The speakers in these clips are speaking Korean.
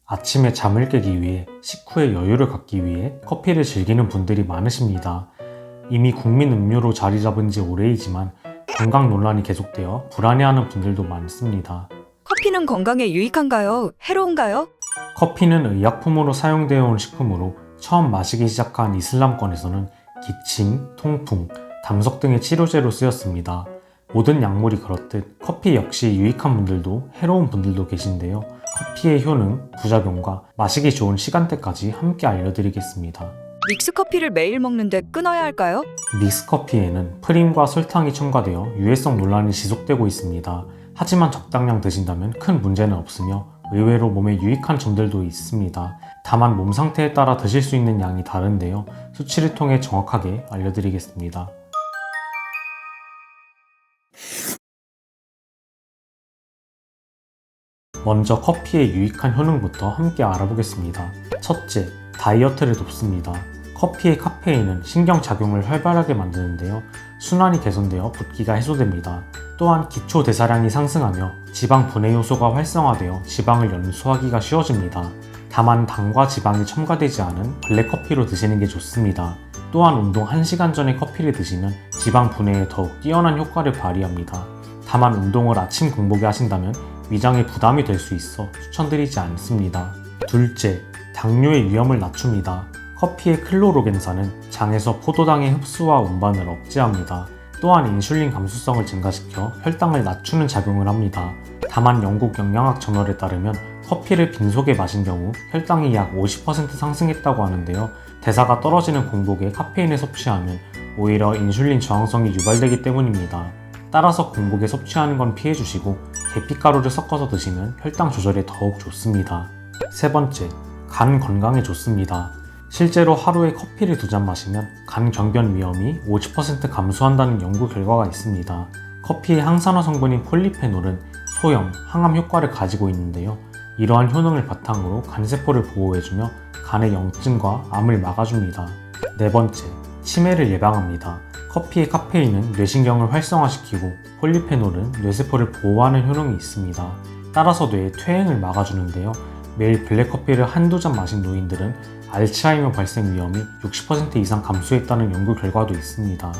아침에 잠을 깨기 위해 식후에 여유를 갖기 위해 커피를 즐기는 분들이 많으십니다. 이미 국민 음료로 자리 잡은 지 오래이지만 건강 논란이 계속되어 불안해하는 분들도 많습니다. 커피는 건강에 유익한가요? 해로운가요? 커피는 의약품으로 사용되어 온 식품으로 처음 마시기 시작한 이슬람권에서는 기침, 통풍, 담석 등의 치료제로 쓰였습니다. 모든 약물이 그렇듯 커피 역시 유익한 분들도 해로운 분들도 계신데요. 커피의 효능, 부작용과 마시기 좋은 시간대까지 함께 알려드리겠습니다. 믹스커피를 매일 먹는데 끊어야 할까요? 믹스커피에는 프림과 설탕이 첨가되어 유해성 논란이 지속되고 있습니다. 하지만 적당량 드신다면 큰 문제는 없으며 의외로 몸에 유익한 점들도 있습니다. 다만 몸 상태에 따라 드실 수 있는 양이 다른데요. 수치를 통해 정확하게 알려드리겠습니다. 먼저 커피의 유익한 효능부터 함께 알아보겠습니다. 첫째, 다이어트를 돕습니다. 커피의 카페인은 신경작용을 활발하게 만드는데요. 순환이 개선되어 붓기가 해소됩니다. 또한 기초 대사량이 상승하며 지방 분해 요소가 활성화되어 지방을 연소하기가 쉬워집니다. 다만 당과 지방이 첨가되지 않은 블랙커피로 드시는 게 좋습니다. 또한 운동 1시간 전에 커피를 드시면 지방 분해에 더욱 뛰어난 효과를 발휘합니다. 다만 운동을 아침 공복에 하신다면 위장에 부담이 될 수 있어 추천드리지 않습니다. 둘째, 당뇨의 위험을 낮춥니다. 커피의 클로로겐산은 장에서 포도당의 흡수와 운반을 억제합니다. 또한 인슐린 감수성을 증가시켜 혈당을 낮추는 작용을 합니다. 다만 영국 영양학 저널에 따르면 커피를 빈속에 마신 경우 혈당이 약 50% 상승했다고 하는데요. 대사가 떨어지는 공복에 카페인을 섭취하면 오히려 인슐린 저항성이 유발되기 때문입니다. 따라서 공복에 섭취하는 건 피해주시고 계피가루를 섞어서 드시면 혈당 조절에 더욱 좋습니다. 세 번째, 간 건강에 좋습니다. 실제로 하루에 커피를 2잔 마시면 간 경변 위험이 50% 감소한다는 연구 결과가 있습니다. 커피의 항산화 성분인 폴리페놀은 소염, 항암 효과를 가지고 있는데요. 이러한 효능을 바탕으로 간세포를 보호해주며 간의 염증과 암을 막아줍니다. 네 번째, 치매를 예방합니다. 커피의 카페인은 뇌신경을 활성화시키고 폴리페놀은 뇌세포를 보호하는 효능이 있습니다. 따라서 뇌의 퇴행을 막아주는데요. 매일 블랙커피를 한두 잔 마신 노인들은 알츠하이머 발생 위험이 60% 이상 감소했다는 연구 결과도 있습니다.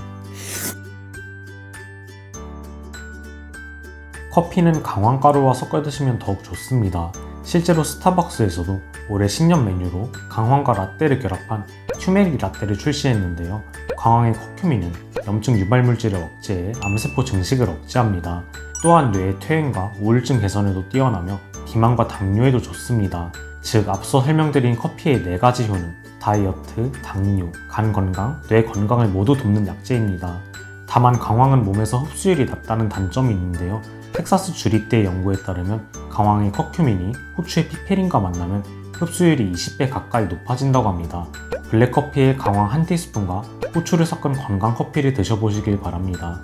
커피는 강황가루와 섞어 드시면 더욱 좋습니다. 실제로 스타벅스에서도 올해 10년 메뉴로 강황과 라떼를 결합한 큐메리 라떼를 출시했는데요. 강황의 커큐민은 염증 유발물질을 억제해 암세포 증식을 억제합니다. 또한 뇌의 퇴행과 우울증 개선에도 뛰어나며 비만과 당뇨에도 좋습니다. 즉 앞서 설명드린 커피의 4가지 효능, 다이어트, 당뇨, 간 건강, 뇌 건강을 모두 돕는 약재입니다. 다만 강황은 몸에서 흡수율이 낮다는 단점이 있는데요. 텍사스 주립대의 연구에 따르면 강황의 커큐민이 후추의 피페린과 만나면 흡수율이 20배 가까이 높아진다고 합니다. 블랙커피에 강황 1티스푼과 후추를 섞은 건강 커피를 드셔보시길 바랍니다.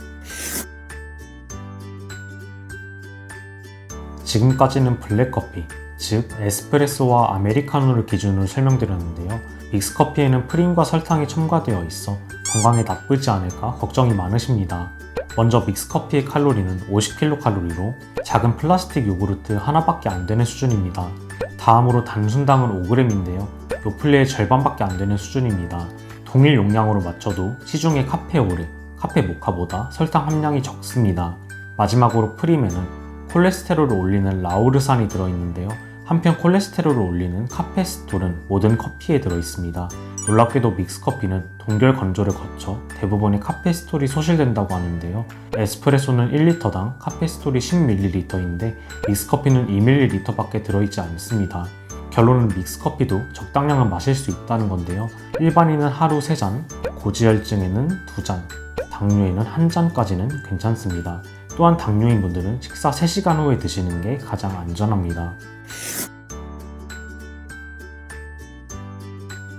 지금까지는 블랙커피, 즉 에스프레소와 아메리카노를 기준으로 설명드렸는데요. 믹스커피에는 프림과 설탕이 첨가되어 있어 건강에 나쁘지 않을까 걱정이 많으십니다. 먼저 믹스커피의 칼로리는 50kcal로 작은 플라스틱 요구르트 하나밖에 안 되는 수준입니다. 다음으로 단순당은 5g인데요. 요플레의 절반밖에 안 되는 수준입니다. 동일 용량으로 맞춰도 시중의 카페오레, 카페모카보다 설탕 함량이 적습니다. 마지막으로 프림에는 콜레스테롤을 올리는 라우르산이 들어있는데요. 한편 콜레스테롤을 올리는 카페스톨은 모든 커피에 들어있습니다. 놀랍게도 믹스커피는 동결 건조를 거쳐 대부분의 카페스톨이 소실된다고 하는데요. 에스프레소는 1리터당 카페스톨이 10ml인데 믹스커피는 2ml밖에 들어있지 않습니다. 결론은 믹스커피도 적당량은 마실 수 있다는 건데요. 일반인은 하루 3잔, 고지혈증에는 2잔, 당뇨에는 1잔까지는 괜찮습니다. 또한 당뇨인 분들은 식사 3시간 후에 드시는 게 가장 안전합니다.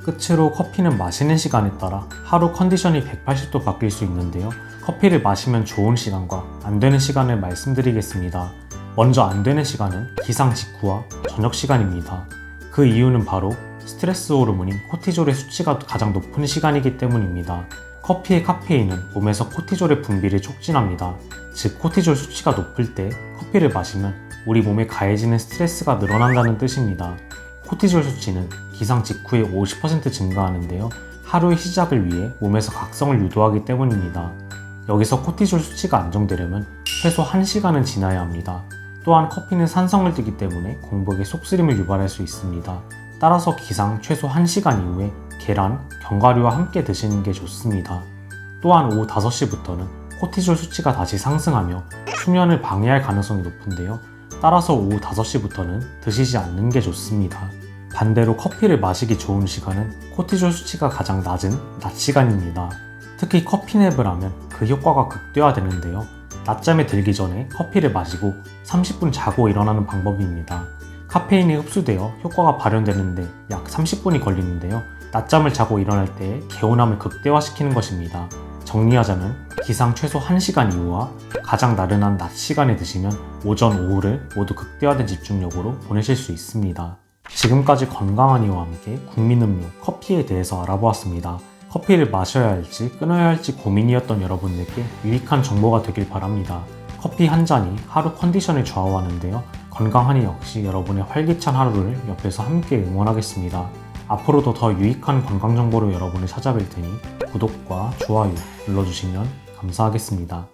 끝으로 커피는 마시는 시간에 따라 하루 컨디션이 180도 바뀔 수 있는데요. 커피를 마시면 좋은 시간과 안 되는 시간을 말씀드리겠습니다. 먼저 안 되는 시간은 기상 직후와 저녁 시간입니다. 그 이유는 바로 스트레스 호르몬인 코티졸의 수치가 가장 높은 시간이기 때문입니다. 커피의 카페인은 몸에서 코티졸의 분비를 촉진합니다. 즉 코티졸 수치가 높을 때 커피를 마시면 우리 몸에 가해지는 스트레스가 늘어난다는 뜻입니다. 코티졸 수치는 기상 직후에 50% 증가하는데요. 하루의 시작을 위해 몸에서 각성을 유도하기 때문입니다. 여기서 코티졸 수치가 안정되려면 최소 1시간은 지나야 합니다. 또한 커피는 산성을 띠기 때문에 공복에 속쓰림을 유발할 수 있습니다. 따라서 기상 최소 1시간 이후에 계란, 견과류와 함께 드시는 게 좋습니다. 또한 오후 5시부터는 코티졸 수치가 다시 상승하며 수면을 방해할 가능성이 높은데요. 따라서 오후 5시부터는 드시지 않는 게 좋습니다. 반대로 커피를 마시기 좋은 시간은 코티졸 수치가 가장 낮은 낮 시간입니다. 특히 커피냅을 하면 그 효과가 극대화되는데요. 낮잠에 들기 전에 커피를 마시고 30분 자고 일어나는 방법입니다. 카페인이 흡수되어 효과가 발현되는데 약 30분이 걸리는데요. 낮잠을 자고 일어날 때 개운함을 극대화시키는 것입니다. 정리하자면 기상 최소 1시간 이후와 가장 나른한 낮 시간에 드시면 오전, 오후를 모두 극대화된 집중력으로 보내실 수 있습니다. 지금까지 건강한 이와 함께 국민음료, 커피에 대해서 알아보았습니다. 커피를 마셔야 할지 끊어야 할지 고민이었던 여러분들께 유익한 정보가 되길 바랍니다. 커피 한 잔이 하루 컨디션을 좌우하는데요. 건강하니 역시 여러분의 활기찬 하루를 옆에서 함께 응원하겠습니다. 앞으로도 더 유익한 건강 정보로 여러분을 찾아뵐 테니 구독과 좋아요 눌러주시면 감사하겠습니다.